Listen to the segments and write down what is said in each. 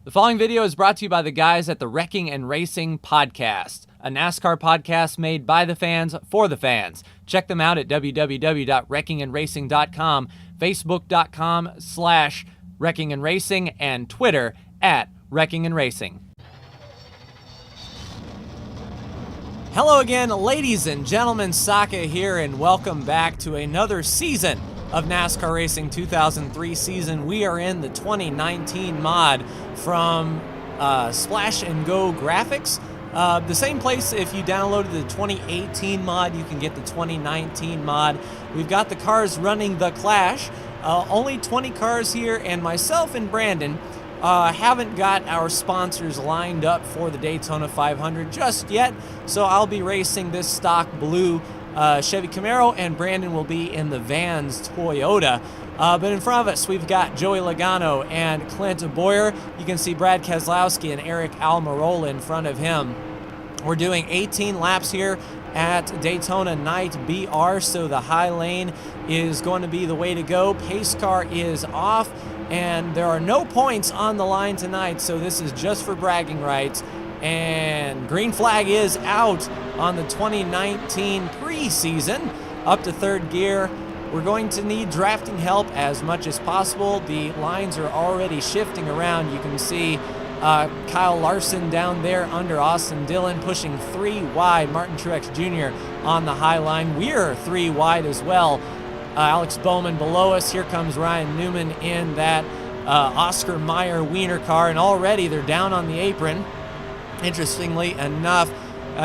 The following video is brought to you by the guys at the Wrecking and Racing Podcast, a NASCAR podcast made by the fans for the fans. Check them out at www.wreckingandracing.com, facebook.com/wreckingandracing, and Twitter @wreckingandracing. Hello again, ladies and gentlemen, Saka here, and welcome back to another season of NASCAR Racing 2003 season. We are in the 2019 mod from Splash and Go Graphics. The same place, if you downloaded the 2018 mod, you can get the 2019 mod. We've got the cars running the Clash. Only 20 cars here, and myself and Brandon haven't got our sponsors lined up for the Daytona 500 just yet, so I'll be racing this stock blue Chevy Camaro, and Brandon will be in the Vans Toyota. But in front of us, we've got Joey Logano and Clint Boyer. You can see Brad Keselowski and Eric Almirola in front of him. We're doing 18 laps here at Daytona Night BR, so the high lane is going to be the way to go. Pace car is off, and there are no points on the line tonight, so this is just for bragging rights. And green flag is out on the 2019 preseason. Up to third gear. We're going to need drafting help as much as possible. The lines are already shifting around. You can see Kyle Larson down there under Austin Dillon, pushing 3 wide. Martin Truex Jr. on the high line. We're 3 wide as well. Alex Bowman below us. Here comes Ryan Newman in that Oscar Mayer Wiener car, and already they're down on the apron. Interestingly enough,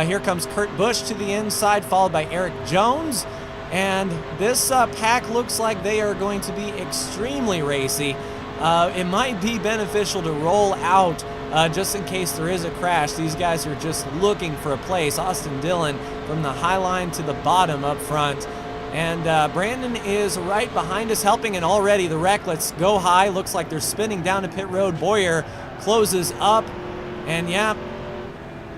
here comes Kurt Busch to the inside, followed by Eric Jones. And this pack looks like they are going to be extremely racy. It might be beneficial to roll out just in case there is a crash. These guys are just looking for a place. Austin Dillon from the high line to the bottom up front. And Brandon is right behind us helping, and already the wreck. Let's go high. Looks like they're spinning down to pit road. Boyer closes up, and yeah.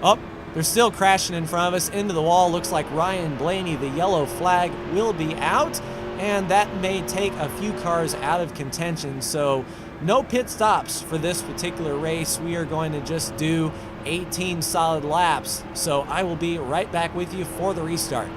Oh, they're still crashing in front of us into the wall. Looks like Ryan Blaney, the yellow flag, will be out, and that may take a few cars out of contention. So no pit stops for this particular race. We are going to just do 18 solid laps. So I will be right back with you for the restart.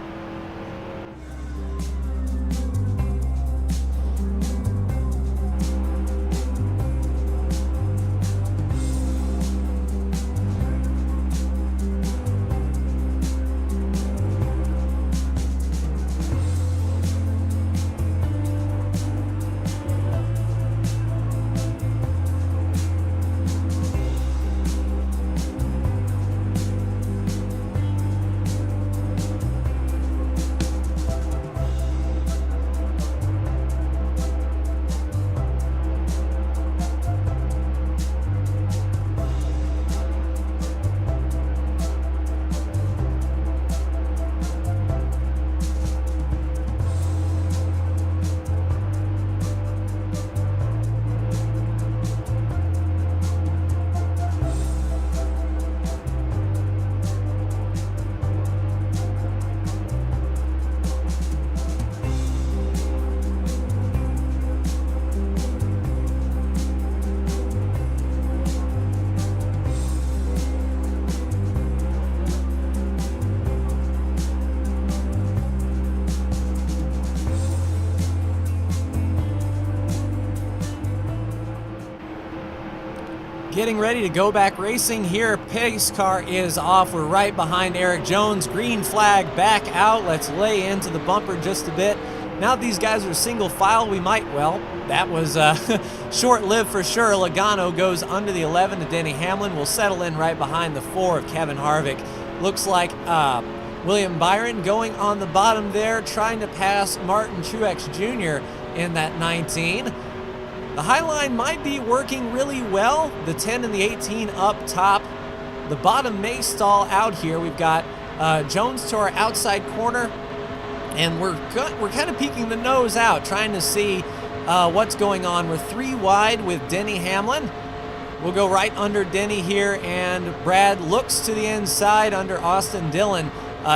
Getting ready to go back racing here. Pace car is off. We're right behind Eric Jones. Green flag back out. Let's lay into the bumper just a bit. Now that these guys are single file, we might, well, that was short-lived for sure. Logano goes under the 11 to Denny Hamlin. Will settle in right behind the 4 of Kevin Harvick. Looks like William Byron going on the bottom there, trying to pass Martin Truex Jr. in that 19. The high line might be working really well. The 10 and the 18 up top. The bottom may stall out here. We've got Jones to our outside corner, and we're kind of peeking the nose out, trying to see what's going on. We're 3 wide with Denny Hamlin. We'll go right under Denny here, and Brad looks to the inside under Austin Dillon.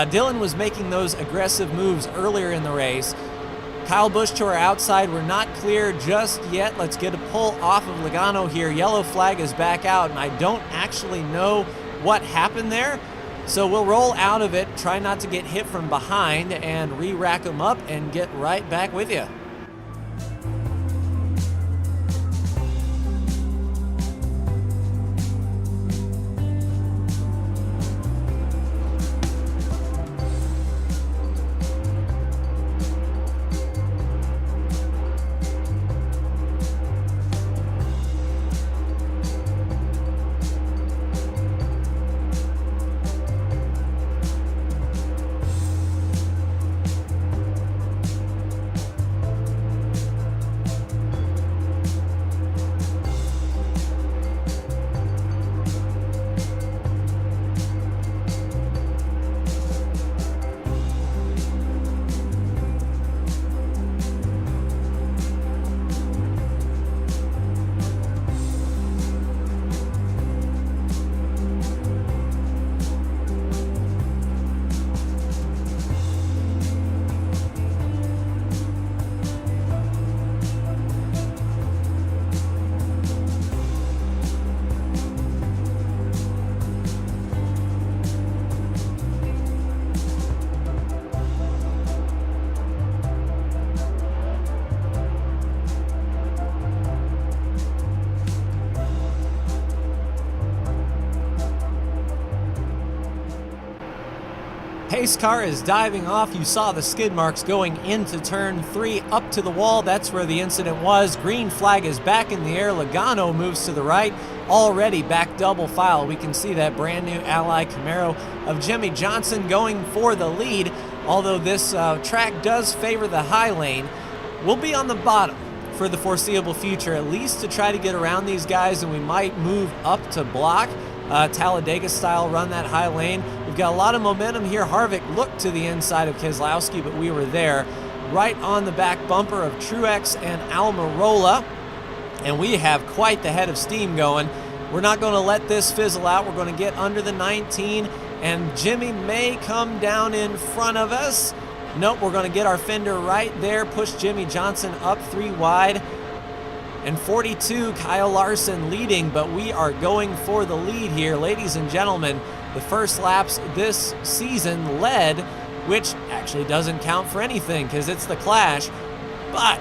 Dillon was making those aggressive moves earlier in the race. Kyle Busch to our outside. We're not clear just yet. Let's get a pull off of Logano here. Yellow flag is back out, and I don't actually know what happened there. So we'll roll out of it, try not to get hit from behind, and re-rack them up and get right back with you. Pace car is diving off. You saw the skid marks going into turn 3 up to the wall. That's where the incident was. Green flag is back in the air. Logano moves to the right. Already back double file. We can see that brand new Ally Camaro of Jimmie Johnson going for the lead. Although this track does favor the high lane, we'll be on the bottom for the foreseeable future, at least to try to get around these guys, and we might move up to block. Talladega style, run that high lane. We've got a lot of momentum here. Harvick looked to the inside of Keselowski, but we were there right on the back bumper of Truex and Almirola, and we have quite the head of steam going. We're not going to let this fizzle out. We're going to get under the 19, and Jimmy may come down in front of us. Nope, we're going to get our fender right there, push Jimmie Johnson up 3 wide. And 42, Kyle Larson leading, but we are going for the lead here. Ladies and gentlemen, the first laps this season led, which actually doesn't count for anything because it's the Clash, but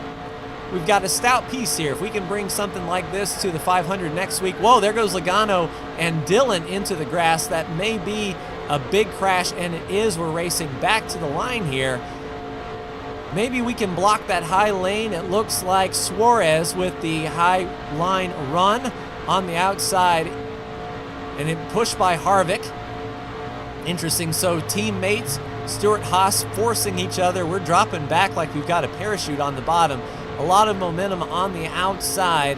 we've got a stout piece here. If we can bring something like this to the 500 next week. Whoa, there goes Logano and Dillon into the grass. That may be a big crash, and it is. We're racing back to the line here. Maybe we can block that high lane. It looks like Suarez with the high line run on the outside, and it pushed by Harvick. Interesting. So teammates, Stewart Haas forcing each other. We're dropping back like we've got a parachute on the bottom. A lot of momentum on the outside.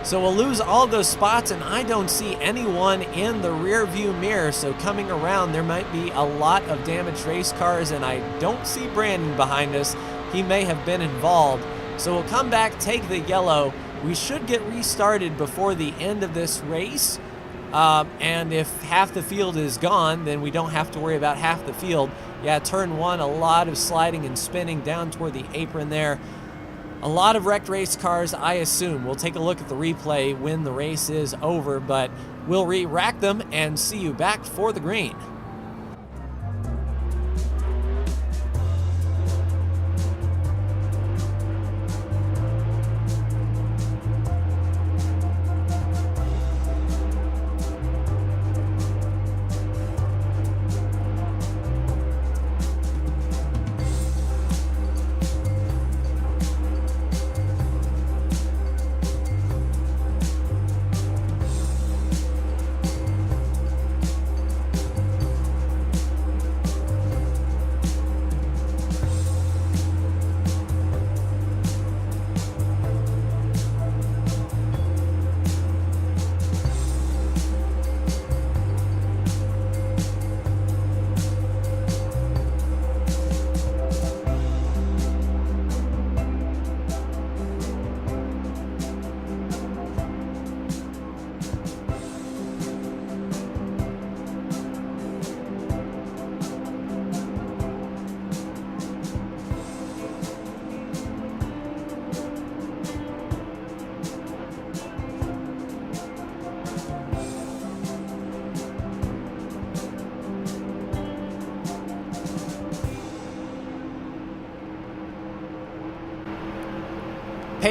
So we'll lose all those spots, and I don't see anyone in the rear view mirror. So coming around, there might be a lot of damaged race cars, and I don't see Brandon behind us. He may have been involved. So we'll come back, take the yellow. We should get restarted before the end of this race. And if half the field is gone, then we don't have to worry about half the field. Yeah, turn 1, a lot of sliding and spinning down toward the apron there. A lot of wrecked race cars, I assume. We'll take a look at the replay when the race is over, but we'll re-rack them and see you back for the green.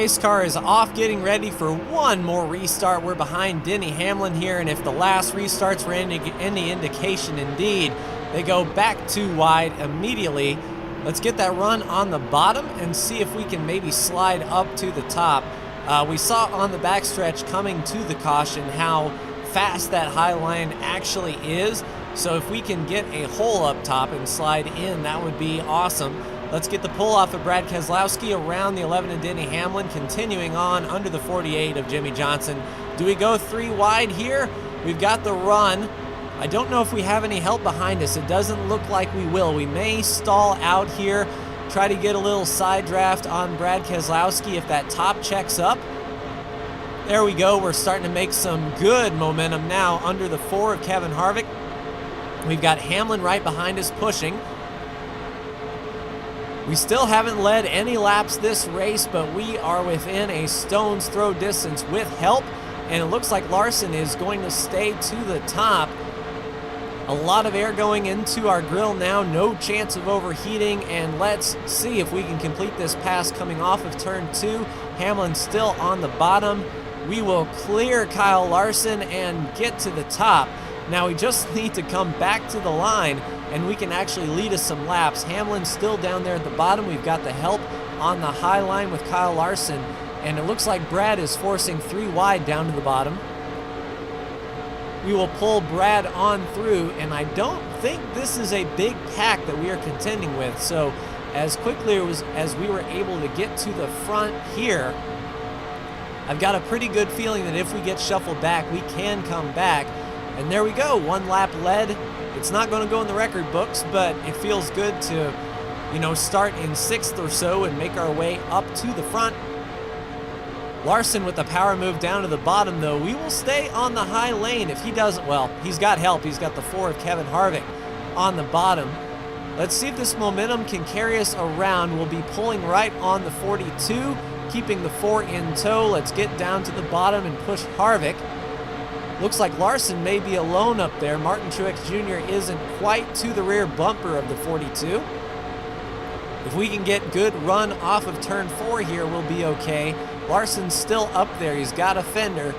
race car is off, getting ready for one more restart. We're behind Denny Hamlin here, and if the last restarts were any indication, indeed, they go back too wide immediately. Let's get that run on the bottom and see if we can maybe slide up to the top. We saw on the backstretch coming to the caution how fast that high line actually is. So if we can get a hole up top and slide in, that would be awesome. Let's get the pull off of Brad Keselowski around the 11 of Denny Hamlin, continuing on under the 48 of Jimmy Johnson. Do we go 3 wide here? We've got the run. I don't know if we have any help behind us. It doesn't look like we will. We may stall out here, try to get a little side draft on Brad Keselowski if that top checks up. There we go. We're starting to make some good momentum now under the 4 of Kevin Harvick. We've got Hamlin right behind us pushing. We still haven't led any laps this race, but we are within a stone's throw distance with help, and it looks like Larson is going to stay to the top. A lot of air going into our grill now, no chance of overheating, and let's see if we can complete this pass coming off of turn 2. Hamlin still on the bottom. We will clear Kyle Larson and get to the top. Now we just need to come back to the line and we can actually lead us some laps. Hamlin's still down there at the bottom. We've got the help on the high line with Kyle Larson, and it looks like Brad is forcing 3 wide down to the bottom. We will pull Brad on through, and I don't think this is a big pack that we are contending with. So as quickly as we were able to get to the front here, I've got a pretty good feeling that if we get shuffled back, we can come back. And there we go, 1 lap led. It's not going to go in the record books, but it feels good to, start in 6th or so and make our way up to the front. Larson with the power move down to the bottom, though. We will stay on the high lane. If he doesn't, well, he's got help. He's got the 4 of Kevin Harvick on the bottom. Let's see if this momentum can carry us around. We'll be pulling right on the 42, keeping the 4 in tow. Let's get down to the bottom and push Harvick. Looks like Larson may be alone up there. Martin Truex Jr. isn't quite to the rear bumper of the 42. If we can get good run off of turn 4 here, we'll be okay. Larson's still up there. He's got a fender.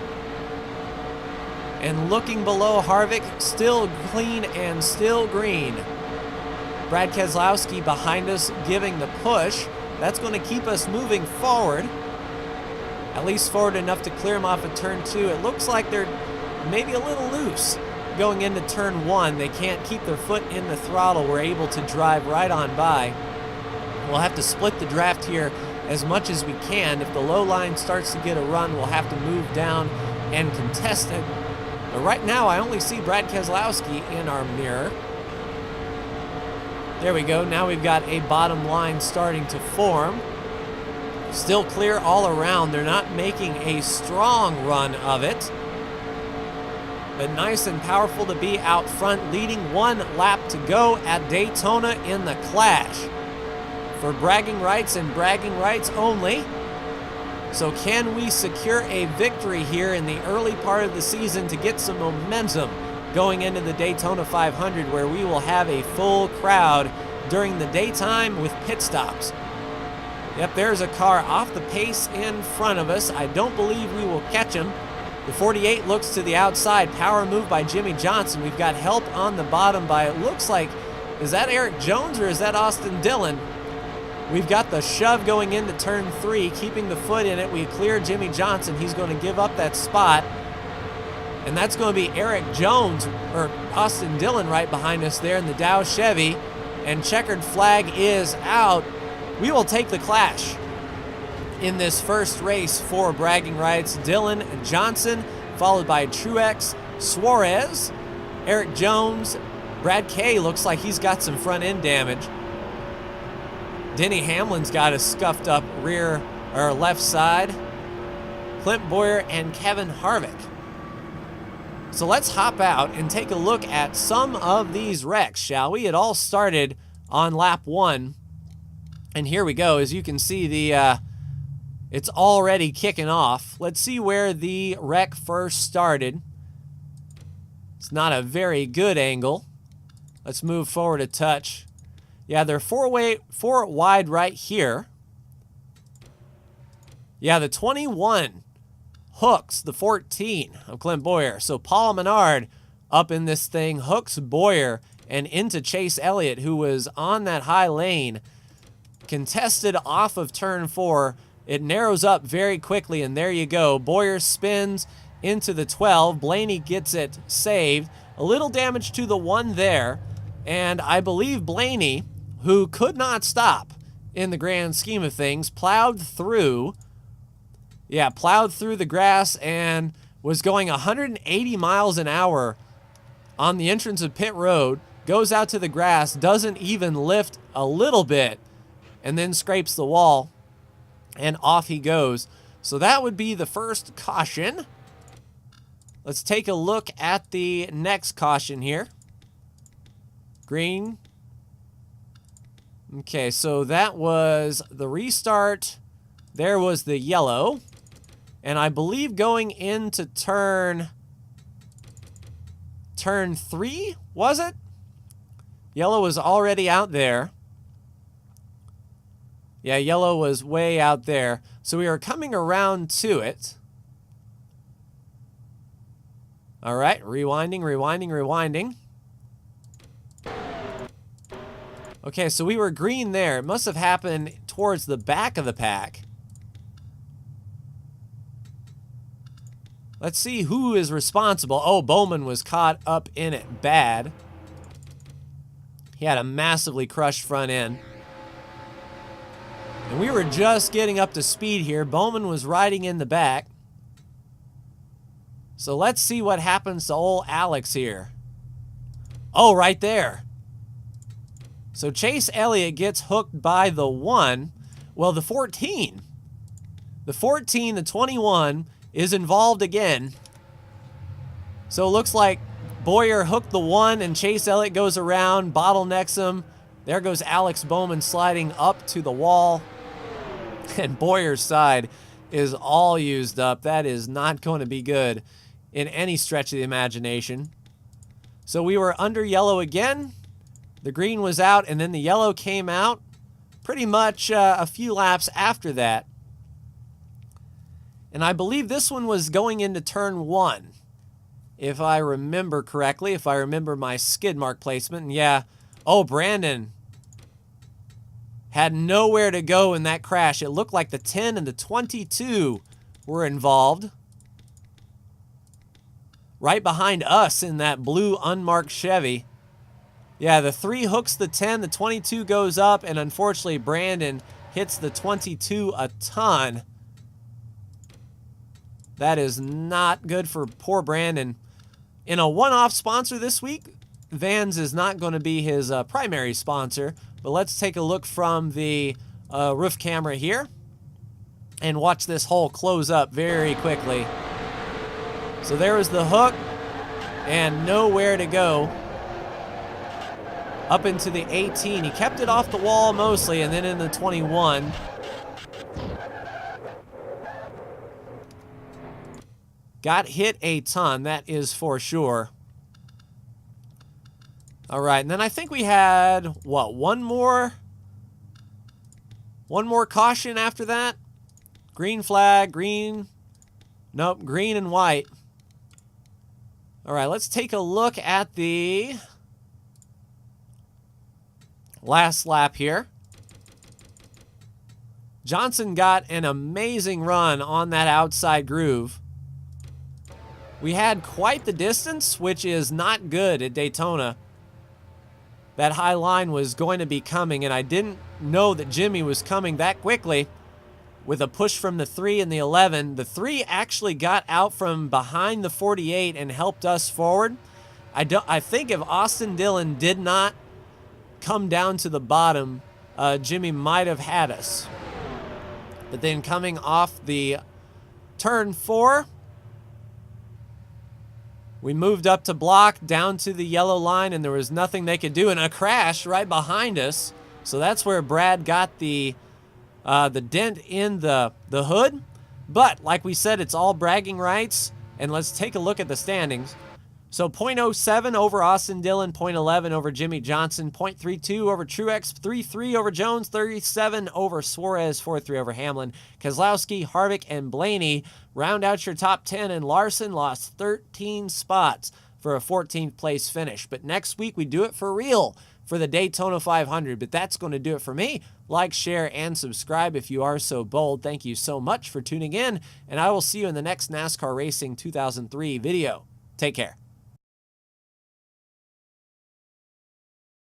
And looking below Harvick, still clean and still green. Brad Keselowski behind us giving the push. That's going to keep us moving forward. At least forward enough to clear him off of turn 2. It looks like they're maybe a little loose going into turn 1. They can't keep their foot in the throttle. We're able to drive right on by. We'll have to split the draft here as much as we can. If the low line starts to get a run, we'll have to move down and contest it. But right now, I only see Brad Keselowski in our mirror. There we go. Now we've got a bottom line starting to form. Still clear all around. They're not making a strong run of it, but nice and powerful to be out front, leading 1 lap to go at Daytona in the clash. For bragging rights and bragging rights only. So can we secure a victory here in the early part of the season to get some momentum going into the Daytona 500, where we will have a full crowd during the daytime with pit stops? Yep, there's a car off the pace in front of us. I don't believe we will catch him. The 48 looks to the outside. Power move by Jimmy Johnson. We've got help on the bottom by, it looks like, is that Eric Jones or is that Austin Dillon? We've got the shove going into turn 3, keeping the foot in it. We clear Jimmy Johnson. He's going to give up that spot. And that's going to be Eric Jones, or Austin Dillon right behind us there in the Dow Chevy. And checkered flag is out. We will take the clash in this first race for bragging rights. Dillon and Johnson, followed by Truex, Suarez, Eric Jones. Brad K looks like he's got some front end damage. Denny Hamlin's got a scuffed up rear or left side. Clint Boyer and Kevin Harvick. So let's hop out and take a look at some of these wrecks, shall we? It all started on lap 1. And here we go. As you can see, it's already kicking off. Let's see where the wreck first started. It's not a very good angle. Let's move forward a touch. Yeah, they're 4 wide right here. Yeah, the 21 hooks the 14 of Clint Bowyer. So Paul Menard up in this thing, hooks Bowyer and into Chase Elliott, who was on that high lane, contested off of turn 4. It narrows up very quickly, and there you go. Bowyer spins into the 12. Blaney gets it saved. A little damage to the 1 there, and I believe Blaney, who could not stop in the grand scheme of things, plowed through the grass and was going 180 miles an hour on the entrance of pit road, goes out to the grass, doesn't even lift a little bit, and then scrapes the wall, and off he goes. So that would be the first caution. Let's take a look at the next caution here. Green. Okay, so that was the restart. There was the yellow. And I believe going into turn 3, was it? Yellow was already out there. Yeah, yellow was way out there. So we are coming around to it. All right, rewinding. Okay, so we were green there. It must have happened towards the back of the pack. Let's see who is responsible. Oh, Bowman was caught up in it bad. He had a massively crushed front end. And we were just getting up to speed here. Bowman was riding in the back. So let's see what happens to old Alex here. Oh, right there. So Chase Elliott gets hooked by the 1. Well, the 14. The 14, the 21 is involved again. So it looks like Bowyer hooked the 1 and Chase Elliott goes around, bottlenecks him. There goes Alex Bowman sliding up to the wall. And Bowyer's side is all used up. That is not going to be good in any stretch of the imagination. So we were under yellow again. The green was out, and then the yellow came out pretty much a few laps after that. And I believe this one was going into turn 1, if I remember correctly, if I remember my skid mark placement. And yeah, oh, Brandon had nowhere to go in that crash. It looked like the 10 and the 22 were involved. Right behind us in that blue unmarked Chevy. Yeah, the 3 hooks the 10, the 22 goes up, and unfortunately Brandon hits the 22 a ton. That is not good for poor Brandon. In a one-off sponsor this week, Vans is not going to be his primary sponsor, but let's take a look from the roof camera here and watch this hole close up very quickly. So there was the hook and nowhere to go. Up into the 18. He kept it off the wall mostly, and then in the 21. Got hit a ton, that is for sure. All right, and then I think we had, what, one more caution after that? Green flag, green. Nope, green and white. All right, let's take a look at the last lap here. Johnson got an amazing run on that outside groove. We had quite the distance, which is not good at Daytona. That high line was going to be coming, and I didn't know that Jimmy was coming that quickly with a push from the 3 and the 11. The 3 actually got out from behind the 48 and helped us forward. I think if Austin Dillon did not come down to the bottom, Jimmy might have had us. But then coming off the turn 4, we moved up to block, down to the yellow line, and there was nothing they could do, and a crash right behind us. So that's where Brad got the dent in the hood. But like we said, it's all bragging rights, and let's take a look at the standings. So 0.07 over Austin Dillon, 0.11 over Jimmy Johnson, 0.32 over Truex, 3.3 over Jones, 37 over Suarez, 4.3 over Hamlin. Keselowski, Harvick, and Blaney round out your top 10, and Larson lost 13 spots for a 14th place finish. But next week we do it for real for the Daytona 500. But that's going to do it for me. Like, share, and subscribe if you are so bold. Thank you so much for tuning in, and I will see you in the next NASCAR Racing 2003 video. Take care.